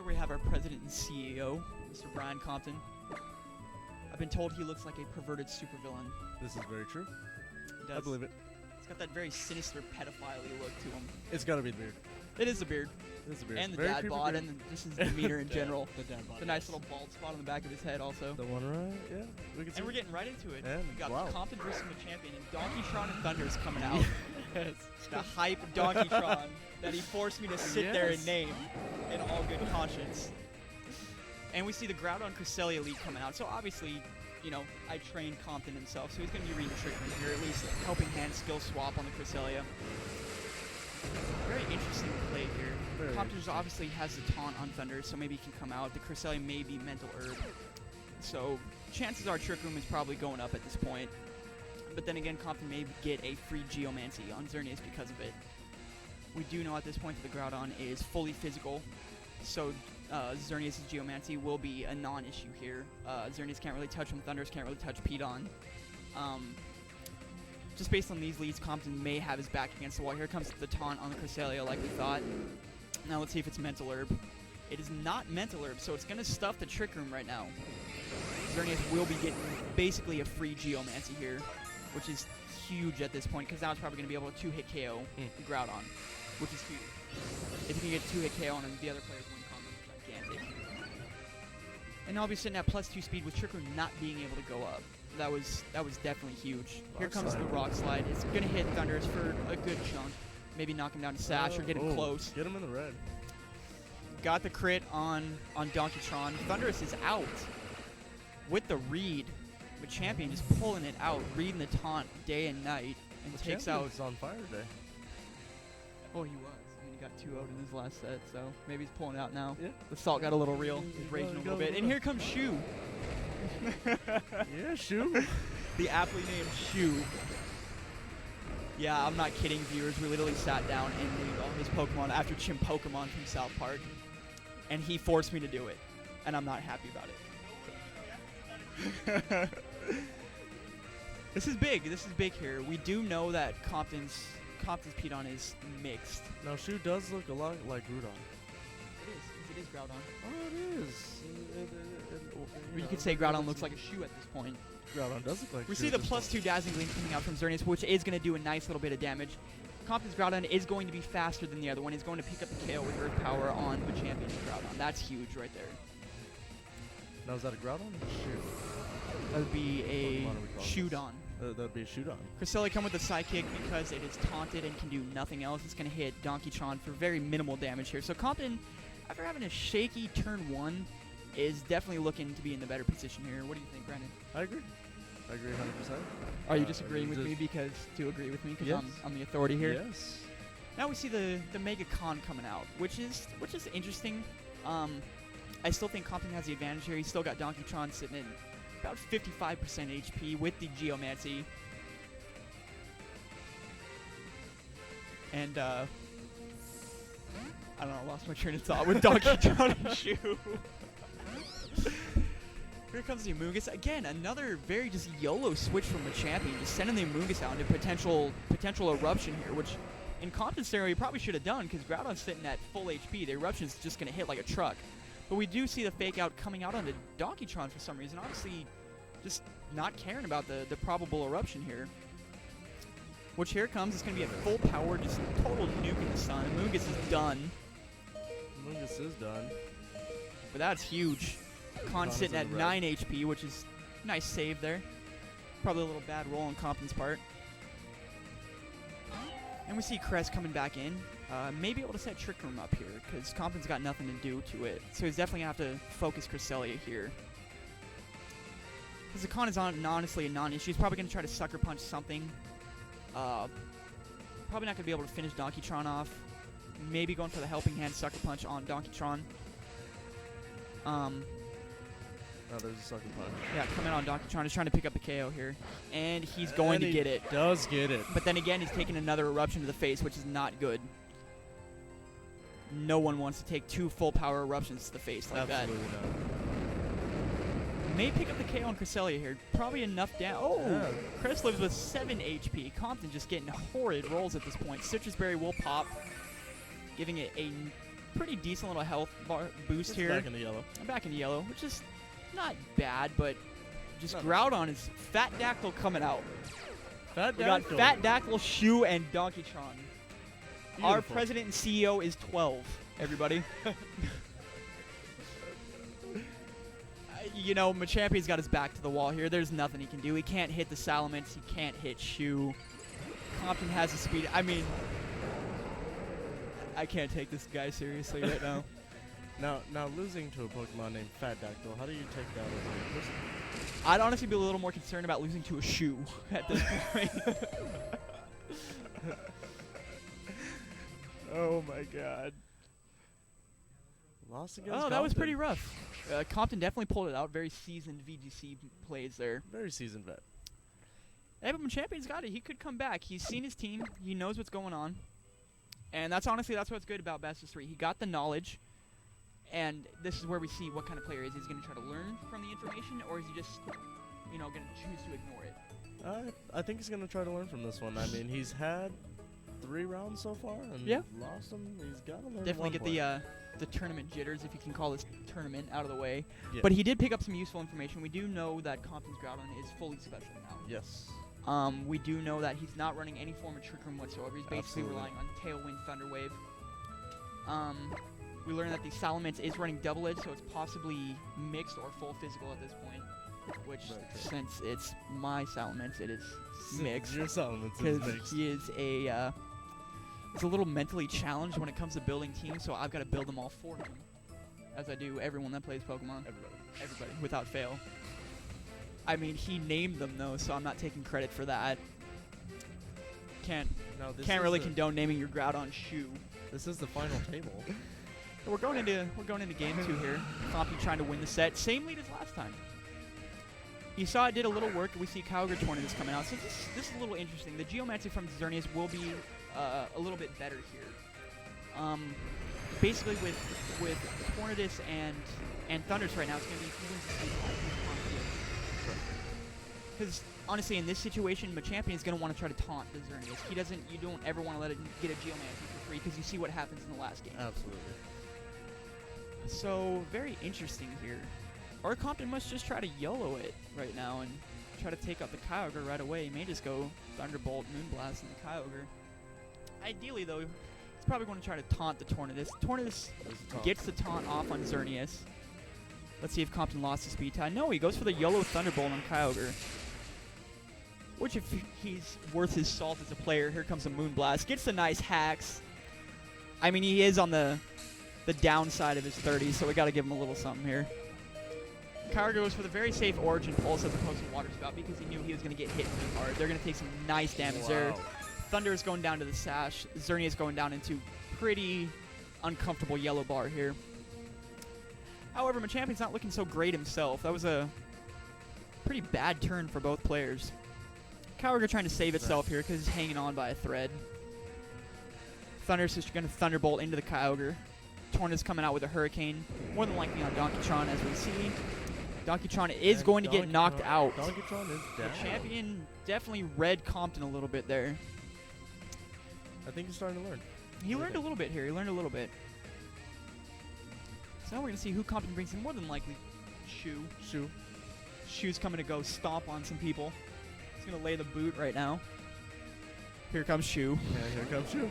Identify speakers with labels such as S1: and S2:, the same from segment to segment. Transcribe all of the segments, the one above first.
S1: we have our president and CEO, Mr. Brian Compton. I've been told he looks like a perverted supervillain.
S2: This is very true.
S1: He does.
S2: I believe it.
S1: He's got that very sinister pedophile look to him.
S2: It's got to be the beard.
S1: It is the beard.
S2: It is the beard.
S1: And the
S2: Very
S1: dad
S2: creepy
S1: bod,
S2: beard.
S1: and just his demeanor in general.
S2: The dad bod.
S1: The nice little bald spot on the back of his head also.
S2: The one right, yeah. We can see.
S1: And we're getting right into it.
S2: And
S1: We got
S2: wow.
S1: Compton versus the champion, and Donkey Tron and Thunder's coming out.
S2: Yes.
S1: The hype Donkey Tron that he forced me to sit there and
S2: Yes.
S1: name in all good conscience. And we see the Groudon Cresselia Elite coming out. So obviously, you know, I trained Compton himself, so he's going to be reading the trick room here, at least helping hand skill swap on the Cresselia. Very interesting play here.
S2: Very
S1: Compton
S2: interesting.
S1: obviously has the taunt on Thunder, so maybe he can come out. The Cresselia may be Mental Herb. So chances are Trick Room is probably going up at this point. But then again, Compton may get a free Geomancy on Xerneas because of it. We do know at this point that the Groudon is fully physical, so Xerneas' Geomancy will be a non-issue here. Xerneas can't really touch him, Thunders can't really touch Pedon. Just based on these leads, Compton may have his back against the wall. Here comes the taunt on the Cresselia like we thought. Now let's see if it's Mental Herb. It is not Mental Herb, so it's going to stuff the Trick Room right now. Xerneas will be getting basically a free Geomancy here, which is huge at this point, because now it's probably going to be able to two-hit KO Groudon, which is huge. If you can get two-hit KO on him, the other players win combo is gigantic. And now I'll be sitting at +2 speed with Trick Room not being able to go up. That was definitely huge. Here comes the Rock Slide. It's going to hit Thunders for a good chunk. Maybe knock him down to Sash or get him close.
S2: Get him in the red.
S1: Got the crit on Donkey Tron. Thunderous is out with the read. The champion just pulling it out, reading the taunt day and night, and
S2: The
S1: takes out.
S2: champion's on fire today.
S1: Oh, he was. I mean, he got 2 out in his last set, so maybe he's pulling it out now.
S2: Yeah.
S1: The salt got a little real. He's
S2: He
S1: raging a
S2: got
S1: little
S2: a
S1: bit.
S2: little
S1: And
S2: real.
S1: here comes Shu.
S2: Yeah, shoot.
S1: The aptly named Shu. Yeah, I'm not kidding, viewers. We literally sat down and named all his Pokemon after Chim Pokemon from South Park. And he forced me to do it. And I'm not happy about it. This is big. This is big here. We do know that Compton's Pedon is mixed.
S2: Now, Shoe does look a lot like Groudon.
S1: It is Groudon.
S2: Oh, it is.
S1: Or you could say Groudon looks like a shoe at this point.
S2: Groudon does look like
S1: We
S2: Shoe
S1: see
S2: at
S1: the
S2: this
S1: +2 Dazzling Gleam coming out from Xerneas, which is going to do a nice little bit of damage. Compton's Groudon is going to be faster than the other one. He's going to pick up the KO with Earth Power on the champion Groudon. That's huge right there.
S2: Now, is that a Groudon or a Shoe?
S1: That would be a
S2: What do we call this?
S1: Shudon.
S2: That would be a Shudon.
S1: Cresselia come with the Psychic because it is taunted and can do nothing else. It's going to hit Donkey Tron for very minimal damage here. So Compton, after having a shaky turn 1, is definitely looking to be in the better position here. What do you think, Brandon?
S2: I agree. I agree 100%.
S1: Are you disagreeing with me because to agree with me because
S2: Yes.
S1: I'm the authority here?
S2: Yes.
S1: Now we see the Mega Con coming out, which is interesting. I still think Compton has the advantage here. He's still got Donkey Tron sitting at about 55% HP with the Geomancy. And I don't know, I lost my train of thought with Donkey Tron and Shu. Here comes the Amoonguss. Again, another very just YOLO switch from the champion, just sending the Amoonguss out into potential eruption here, which in Compton's scenario, you probably should have done because Groudon's sitting at full HP. The eruption's just going to hit like a truck. But we do see the fake out coming out onto Donkey Tron for some reason. Obviously, just not caring about the probable eruption here. Which here it comes. It's going to be at full power, just total nuke in the sun. Amoonguss is done.
S2: Amoonguss is done.
S1: But that's huge. Con
S2: is
S1: sitting
S2: in
S1: at
S2: the
S1: 9 HP, which is a nice save there. Probably a little bad roll on Compton's part. And we see Crest coming back in. Maybe able to set Trick Room up here, because Compton's got nothing to do to it. So he's definitely going to have to focus Cresselia here. Because the Con is honestly a non-issue. He's probably going to try to Sucker Punch something. Probably not going to be able to finish Donkey Tron off. Maybe going for the Helping Hand Sucker Punch on Donkey Tron.
S2: Now there's a Sucker Punch.
S1: Yeah, coming on Donkey Tron is trying to pick up the KO here. And he's going to get it.
S2: Does get it.
S1: But then again, he's taking another eruption to the face, which is not good. No one wants to take 2 full power eruptions to the face like
S2: Absolutely not.
S1: that. May pick up the KO on Cresselia here. Probably enough down. Oh!
S2: Yeah.
S1: Crest lives with 7 HP. Compton just getting horrid rolls at this point. Citrus Berry will pop, giving it a pretty decent little health boost
S2: It's
S1: here.
S2: back in the yellow.
S1: I'm back in yellow, which is not bad, but just
S2: Not
S1: Groudon is Fat Dactyl coming out.
S2: Fat
S1: We got
S2: Dactyl.
S1: Fat Dactyl, Shu, and Donkey Tron. Our
S2: Beautiful.
S1: president and CEO is 12, everybody. You know, Machampion's got his back to the wall here. There's nothing he can do. He can't hit the Salamence. He can't hit Shu. Compton has the speed. I mean, I can't take this guy seriously right now.
S2: Now losing to a Pokemon named Fat Dactyl, how do you take that as a person?
S1: I'd honestly be a little more concerned about losing to a Shu at this point. Oh my god.
S2: Lost against
S1: Oh, that was
S2: Compton.
S1: pretty rough. Compton definitely pulled it out. Very seasoned VGC plays there.
S2: Very seasoned vet.
S1: Evan Champion's got it. He could come back. He's seen his team. He knows what's going on. And that's what's good about Best of 3. He got the knowledge. And this is where we see what kind of player he is. He's going to try to learn from the information, or is he just, you know, going to choose to ignore it?
S2: I think he's gonna try to learn from this one. I mean, he's had 3 rounds so far and
S1: Yeah.
S2: lost them. He's got to learn.
S1: Definitely
S2: one
S1: get
S2: play.
S1: the tournament jitters, if you can call this tournament, out of the way.
S2: Yeah.
S1: But he did pick up some useful information. We do know that Compton's Groudon is fully special now.
S2: Yes.
S1: We do know that he's not running any form of Trick Room whatsoever. He's basically
S2: Absolutely.
S1: relying on Tailwind, Thunder Wave. We learned that the Salamence is running Double Edge, so it's possibly mixed or full physical at this point. Which,
S2: Right, right.
S1: since it's my Salamence, it is mixed.
S2: Your Salamence is
S1: Because
S2: mixed.
S1: he is he's a little mentally challenged when it comes to building teams, so I've got to build them all for him. As I do everyone that plays Pokemon. Everybody, without fail. I mean, he named them, though, so I'm not taking credit for that. Can't
S2: Now this
S1: can't
S2: is
S1: really
S2: the-
S1: condone naming your Groudon Shu.
S2: This is the final table.
S1: We're going into game 2 here. Compton trying to win the set. Same lead as last time. You saw it did a little work. We see Kyogre Tornadus coming out. So this is a little interesting. The Geomancy from Xerneas will be a little bit better here. Basically with Tornadus and Thundurus right now, it's going to be who wins the speed fight. Because honestly, in this situation, Machampion is going to want to try to taunt the Xerneas. You don't ever want to let it get a Geomancy for free because you see what happens in the last game.
S2: Absolutely.
S1: So, very interesting here. Or Compton must just try to YOLO it right now and try to take out the Kyogre right away. He may just go Thunderbolt, Moonblast, and the Kyogre. Ideally, though, he's probably going to try to taunt the Tornadus. Tornadus
S2: There's the taunt.
S1: gets the taunt off on Xerneas. Let's see if Compton lost his speed tie. No, he goes for the YOLO Thunderbolt on Kyogre. Which, if he's worth his salt as a player, here comes a Moonblast. Gets the nice hacks. I mean, he is on the downside of his 30s, so we got to give him a little something here. Kyogre goes for the very safe Origin Pulse as opposed to Water Spout because he knew he was going to get hit pretty hard. They're going to take some nice damage there.
S2: Wow.
S1: Thunder is going down to the Sash. Xerneas going down into pretty uncomfortable yellow bar here. However, Machampion's not looking so great himself. That was a pretty bad turn for both players. Kyogre trying to save itself here because it's hanging on by a thread. Thunder's just going to Thunderbolt into the Kyogre. Tornadus coming out with a Hurricane, more than likely on Donkeytron as we see. Donkeytron is
S2: And
S1: going to get knocked out.
S2: Donkeytron is
S1: The
S2: down.
S1: champion definitely read Compton a little bit there.
S2: I think he's starting to learn.
S1: He learned a little bit here. He learned a little bit. So now we're going to see who Compton brings in. More than likely, Shu.
S2: Shu.
S1: Shu's coming to go stomp on some people. He's going to lay the boot right now. Here comes Shu.
S2: And here comes Shu.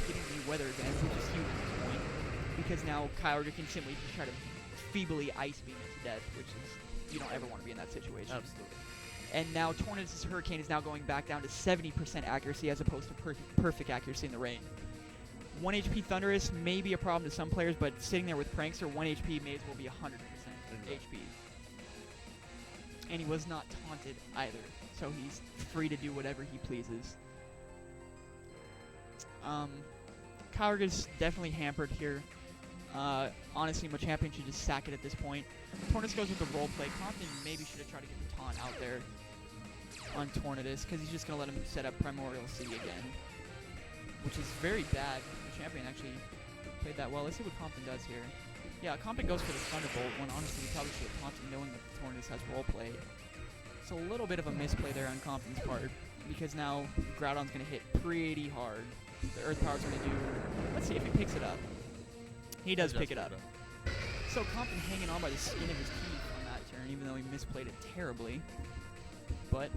S1: Getting the weather advantage, which is huge at this point, because now Kyogre can simply just try to feebly ice beam it to death, which is, you don't ever want to be in that situation.
S2: Absolutely.
S1: And now Tornadus' Hurricane is now going back down to 70% accuracy as opposed to perfect accuracy in the rain. 1 HP Thundurus may be a problem to some players, but sitting there with Prankster, 1 HP may as well be 100% HP. And he was not taunted either, so he's free to do whatever he pleases. Kyogre's definitely hampered here. Honestly, Machampion should just sack it at this point. Tornadus goes with the role play. Compton maybe should have tried to get the taunt out there on Tornadus, because he's just going to let him set up Primordial Sea again, which is very bad. Machampion actually played that well. Let's see what Compton does here. Yeah, Compton goes for the Thunderbolt when honestly he probably should have taunted knowing that Tornadus has role play. It's a little bit of a misplay there on Compton's part. because now Groudon's going to hit pretty hard. The Earth Power's going to do... Let's see if he picks it up. He does pick it up. So Compton hanging on by the skin of his teeth on that turn, even though he misplayed it terribly. But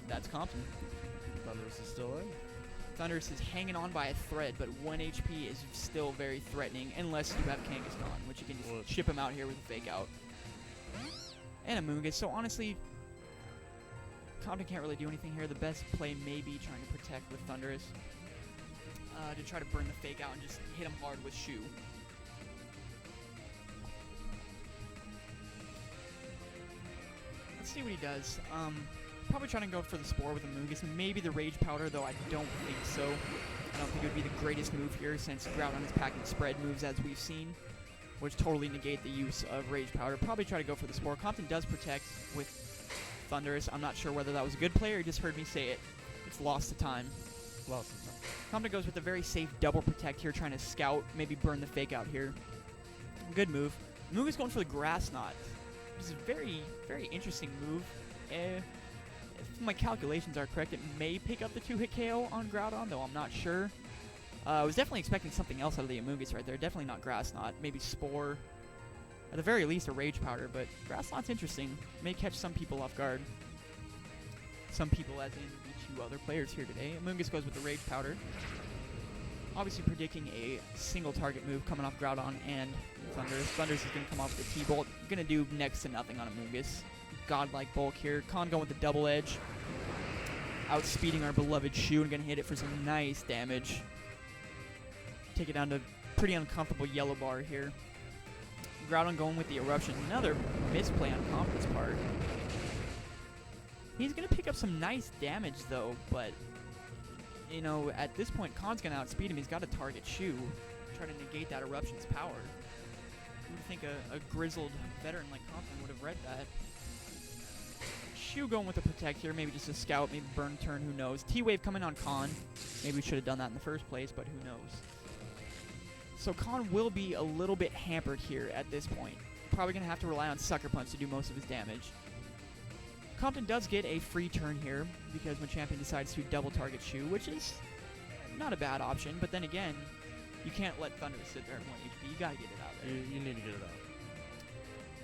S1: that's Compton.
S2: Thundurus is still in.
S1: Thundurus is hanging on by a thread, but 1 HP is still very threatening, unless you have Kangaskhan, which you can just ship him out here with a Fake Out. And a Moongus, so honestly, Compton can't really do anything here. The best play may be trying to protect with Thundurus, to try to burn the Fake Out and just hit him hard with Shoe. Let's see what he does. Probably trying to go for the Spore with the Moongus, maybe the Rage Powder, though I don't think so. I don't think it would be the greatest move here, since Groudon is packing spread moves as we've seen, which totally negate the use of Rage Powder. Probably try to go for the Spore. Compton does protect with Thundurus. I'm not sure whether that was a good play or you just heard me say it. It's lost to time.
S2: Lost some time.
S1: Compton goes with a very safe double protect here, trying to scout, maybe burn the Fake Out here. Good move. Moongus going for the Grass Knot. This is a very, very interesting move. If my calculations are correct, it may pick up the 2-hit KO on Groudon, though I'm not sure. I was definitely expecting something else out of the Amoonguss right there. Definitely not Grass Knot. Maybe Spore. At the very least, a Rage Powder, but Grass Knot's interesting. May catch some people off guard. Some people, as in the 2 other players here today. Amoonguss goes with the Rage Powder. Obviously predicting a single target move coming off Groudon and Thundurus. Thundurus is going to come off with the T-Bolt. Going to do next to nothing on Amoonguss. Godlike bulk here. Con going with the Double Edge. Outspeeding our beloved Shoe and going to hit it for some nice damage. Take it down to pretty uncomfortable yellow bar here. Groudon going with the Eruption. Another misplay on Compton's part. He's going to pick up some nice damage though, but you know, at this point, Con's going to outspeed him. He's got to target Shoe. Try to negate that Eruption's power. You would think a grizzled veteran like Compton would have read that. Shoe going with the Protect here. Maybe just a Scout, maybe Burn Turn, who knows. T-Wave coming on Con. Maybe we should have done that in the first place, but who knows. So Con will be a little bit hampered here at this point. Probably going to have to rely on Sucker Punch to do most of his damage. Compton does get a free turn here because Machampion decides to double target Shoe, which is not a bad option, but then again, you can't let Thundurus sit there at 1 HP. You gotta get it out there.
S2: You need to get it out.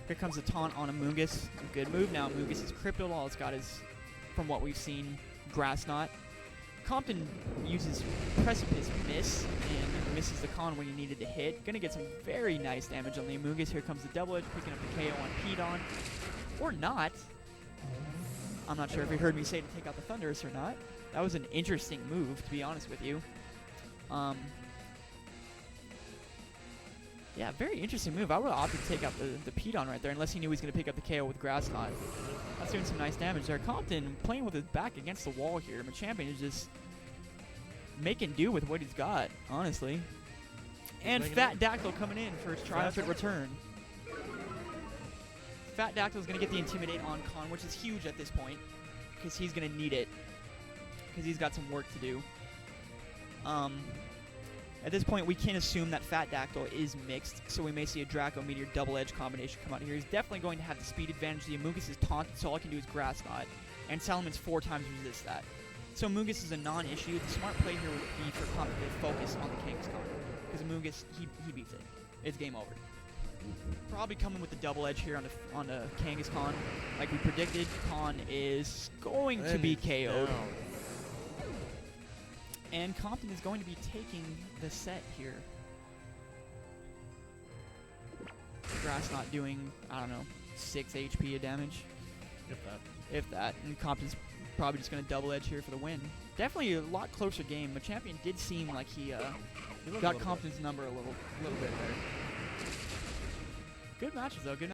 S1: Here comes the taunt on Amoonguss. A good move now. Amoonguss is cryptoed. All it's got is, from what we've seen, Grass Knot. Compton uses Precipice Miss and misses the Con when he needed to hit. Gonna get some very nice damage on the Amoonguss. Here comes the Double Edge, picking up the KO on Pedon. Or not. I'm not sure if you heard me say to take out the Thundurus or not. That was an interesting move, to be honest with you. Yeah, very interesting move. I would have opted to take out the Pedon right there, unless he knew he was going to pick up the KO with Grass Knot. That's doing some nice damage there. Compton playing with his back against the wall here. Machampion is just making do with what he's got, honestly. And Fat Dactyl coming in for his triumphant return. Fat Dactyl is going to get the Intimidate on Con, which is huge at this point, because he's going to need it, because he's got some work to do. At this point, we can assume that Fat Dactyl is mixed, so we may see a Draco Meteor Double Edge combination come out here. He's definitely going to have the speed advantage. The Amoonguss is taunted, so all I can do is Grass Knot, and Salamon's 4 times resist that. So Amoonguss is a non-issue. The smart play here would be for Compton to focus on the Kangaskhan, because Amoonguss, he beats it. It's game over. Probably coming with the Double Edge here on the Kangaskhan. Like we predicted, Con is going to be KO'd.
S2: Down.
S1: And Compton is going to be taking the set here. Grass Knot doing, I don't know, 6 HP of damage.
S2: If that.
S1: If that. And Compton's probably just going to Double Edge here for the win. Definitely a lot closer game. Machampion did seem like he got Compton's number a little bit there. Good matches, though. Good